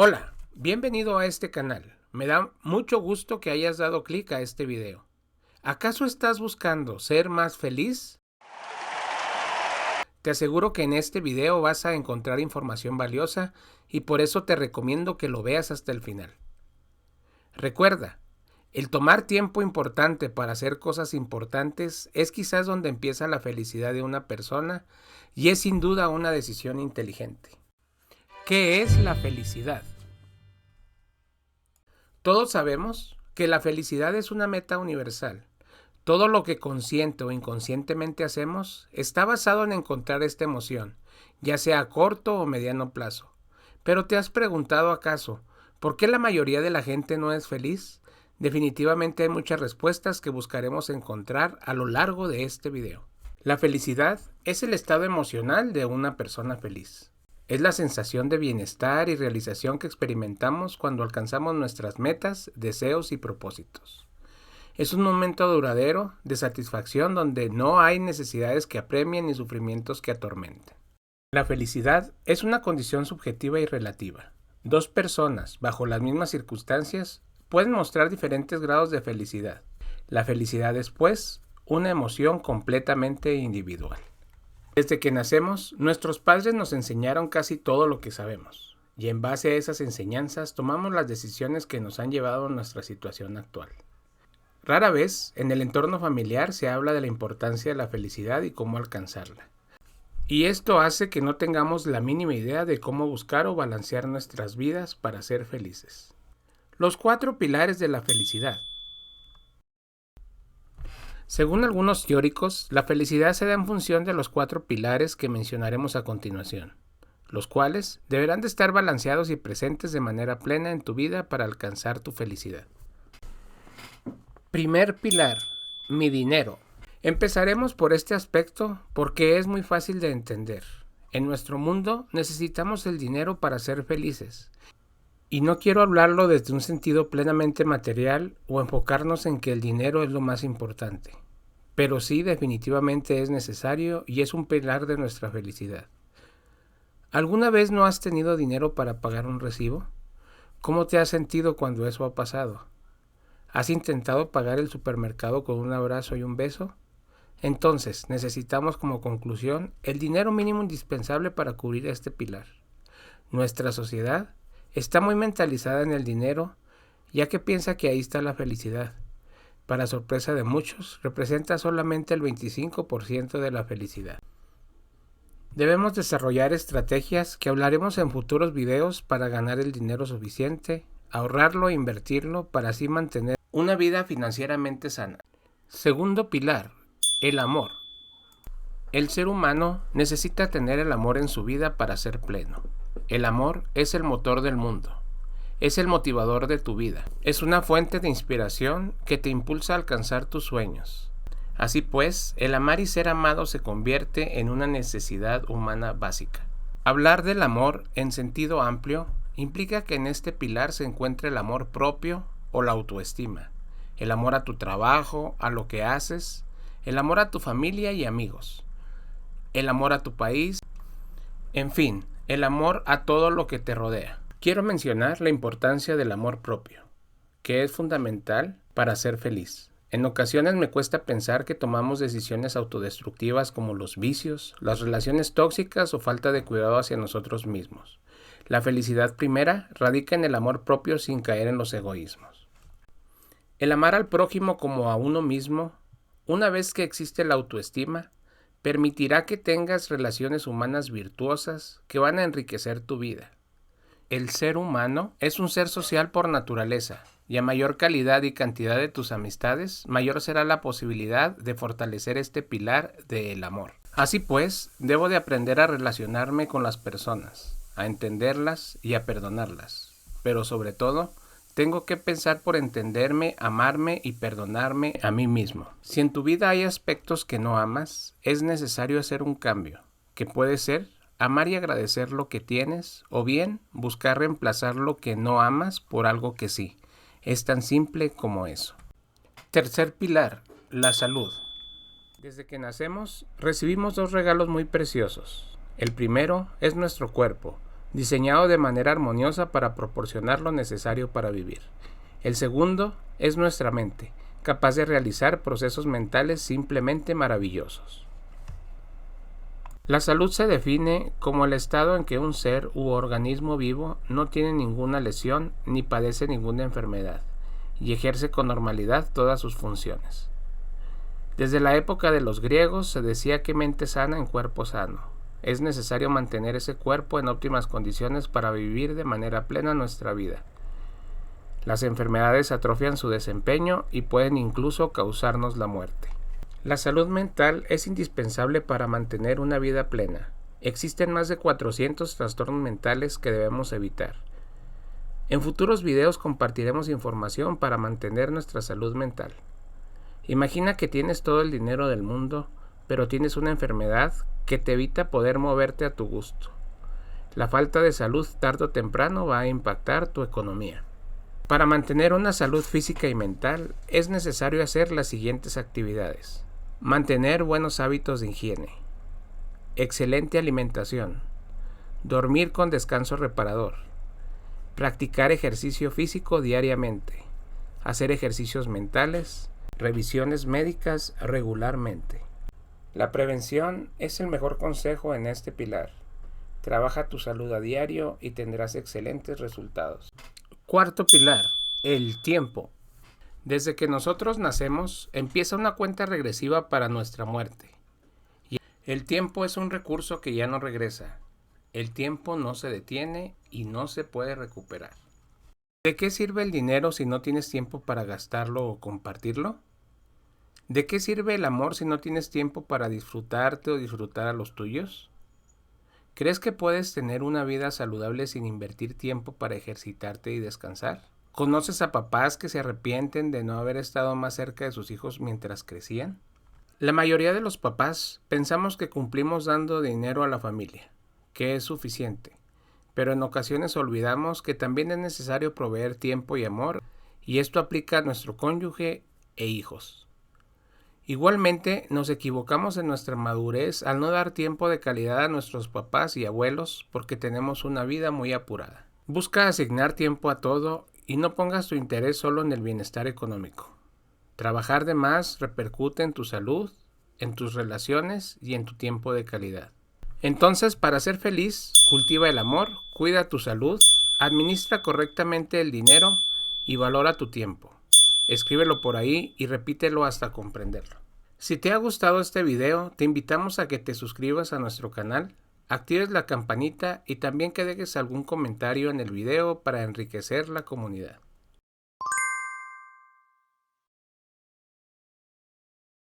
Hola, bienvenido a este canal. Me da mucho gusto que hayas dado clic a este video. ¿Acaso estás buscando ser más feliz? Te aseguro que en este video vas a encontrar información valiosa y por eso te recomiendo que lo veas hasta el final. Recuerda, el tomar tiempo importante para hacer cosas importantes es quizás donde empieza la felicidad de una persona y es sin duda una decisión inteligente. ¿Qué es la felicidad? Todos sabemos que la felicidad es una meta universal. Todo lo que consciente o inconscientemente hacemos está basado en encontrar esta emoción, ya sea a corto o mediano plazo. Pero ¿te has preguntado acaso por qué la mayoría de la gente no es feliz? Definitivamente hay muchas respuestas que buscaremos encontrar a lo largo de este video. La felicidad es el estado emocional de una persona feliz. Es la sensación de bienestar y realización que experimentamos cuando alcanzamos nuestras metas, deseos y propósitos. Es un momento duradero de satisfacción donde no hay necesidades que apremien ni sufrimientos que atormenten. La felicidad es una condición subjetiva y relativa. Dos personas, bajo las mismas circunstancias, pueden mostrar diferentes grados de felicidad. La felicidad es, pues, una emoción completamente individual. Desde que nacemos, nuestros padres nos enseñaron casi todo lo que sabemos, y en base a esas enseñanzas tomamos las decisiones que nos han llevado a nuestra situación actual. Rara vez, en el entorno familiar se habla de la importancia de la felicidad y cómo alcanzarla. Y esto hace que no tengamos la mínima idea de cómo buscar o balancear nuestras vidas para ser felices. Los 4 pilares de la felicidad. Según algunos teóricos, la felicidad se da en función de los 4 pilares que mencionaremos a continuación, los cuales deberán de estar balanceados y presentes de manera plena en tu vida para alcanzar tu felicidad. Primer pilar, mi dinero. Empezaremos por este aspecto porque es muy fácil de entender. En nuestro mundo necesitamos el dinero para ser felices. Y no quiero hablarlo desde un sentido plenamente material o enfocarnos en que el dinero es lo más importante. Pero sí, definitivamente es necesario y es un pilar de nuestra felicidad. ¿Alguna vez no has tenido dinero para pagar un recibo? ¿Cómo te has sentido cuando eso ha pasado? ¿Has intentado pagar el supermercado con un abrazo y un beso? Entonces, necesitamos como conclusión el dinero mínimo indispensable para cubrir este pilar. Nuestra sociedad está muy mentalizada en el dinero, ya que piensa que ahí está la felicidad. Para sorpresa de muchos, representa solamente el 25% de la felicidad. Debemos desarrollar estrategias que hablaremos en futuros videos para ganar el dinero suficiente, ahorrarlo e invertirlo para así mantener una vida financieramente sana. Segundo pilar, el amor. El ser humano necesita tener el amor en su vida para ser pleno. El amor es el motor del mundo. Es el motivador de tu vida. Es una fuente de inspiración que te impulsa a alcanzar tus sueños. Así pues, el amar y ser amado se convierte en una necesidad humana básica. Hablar del amor en sentido amplio implica que en este pilar se encuentra el amor propio o la autoestima, el amor a tu trabajo, a lo que haces, el amor a tu familia y amigos, el amor a tu país, en fin, el amor a todo lo que te rodea. Quiero mencionar la importancia del amor propio, que es fundamental para ser feliz. En ocasiones me cuesta pensar que tomamos decisiones autodestructivas como los vicios, las relaciones tóxicas o falta de cuidado hacia nosotros mismos. La felicidad primera radica en el amor propio sin caer en los egoísmos. El amar al prójimo como a uno mismo, una vez que existe la autoestima, permitirá que tengas relaciones humanas virtuosas que van a enriquecer tu vida. El ser humano es un ser social por naturaleza, y a mayor calidad y cantidad de tus amistades, mayor será la posibilidad de fortalecer este pilar del amor. Así pues, debo de aprender a relacionarme con las personas, a entenderlas y a perdonarlas. Pero sobre todo, tengo que pensar por entenderme, amarme y perdonarme a mí mismo. Si en tu vida hay aspectos que no amas, es necesario hacer un cambio, que puede ser amar y agradecer lo que tienes, o bien buscar reemplazar lo que no amas por algo que sí. Es tan simple como eso. Tercer pilar, la salud. Desde que nacemos, recibimos 2 regalos muy preciosos. El primero es nuestro cuerpo, diseñado de manera armoniosa para proporcionar lo necesario para vivir. El segundo es nuestra mente, capaz de realizar procesos mentales simplemente maravillosos. La salud se define como el estado en que un ser u organismo vivo no tiene ninguna lesión ni padece ninguna enfermedad y ejerce con normalidad todas sus funciones. Desde la época de los griegos se decía que mente sana en cuerpo sano. Es necesario mantener ese cuerpo en óptimas condiciones para vivir de manera plena nuestra vida. Las enfermedades atrofian su desempeño y pueden incluso causarnos la muerte. La salud mental es indispensable para mantener una vida plena. Existen más de 400 trastornos mentales que debemos evitar. En futuros videos compartiremos información para mantener nuestra salud mental. Imagina que tienes todo el dinero del mundo, pero tienes una enfermedad que te evita poder moverte a tu gusto. La falta de salud tarde o temprano va a impactar tu economía. Para mantener una salud física y mental es necesario hacer las siguientes actividades. Mantener buenos hábitos de higiene. Excelente alimentación. Dormir con descanso reparador. Practicar ejercicio físico diariamente. Hacer ejercicios mentales. Revisiones médicas regularmente. La prevención es el mejor consejo en este pilar. Trabaja tu salud a diario y tendrás excelentes resultados. Cuarto pilar, el tiempo. Desde que nosotros nacemos, empieza una cuenta regresiva para nuestra muerte. El tiempo es un recurso que ya no regresa. El tiempo no se detiene y no se puede recuperar. ¿De qué sirve el dinero si no tienes tiempo para gastarlo o compartirlo? ¿De qué sirve el amor si no tienes tiempo para disfrutarte o disfrutar a los tuyos? ¿Crees que puedes tener una vida saludable sin invertir tiempo para ejercitarte y descansar? ¿Conoces a papás que se arrepienten de no haber estado más cerca de sus hijos mientras crecían? La mayoría de los papás pensamos que cumplimos dando dinero a la familia, que es suficiente, pero en ocasiones olvidamos que también es necesario proveer tiempo y amor, y esto aplica a nuestro cónyuge e hijos. Igualmente, nos equivocamos en nuestra madurez al no dar tiempo de calidad a nuestros papás y abuelos porque tenemos una vida muy apurada. Busca asignar tiempo a todo y no pongas tu interés solo en el bienestar económico. Trabajar de más repercute en tu salud, en tus relaciones y en tu tiempo de calidad. Entonces, para ser feliz, cultiva el amor, cuida tu salud, administra correctamente el dinero y valora tu tiempo. Escríbelo por ahí y repítelo hasta comprenderlo. Si te ha gustado este video, te invitamos a que te suscribas a nuestro canal, actives la campanita y también que dejes algún comentario en el video para enriquecer la comunidad.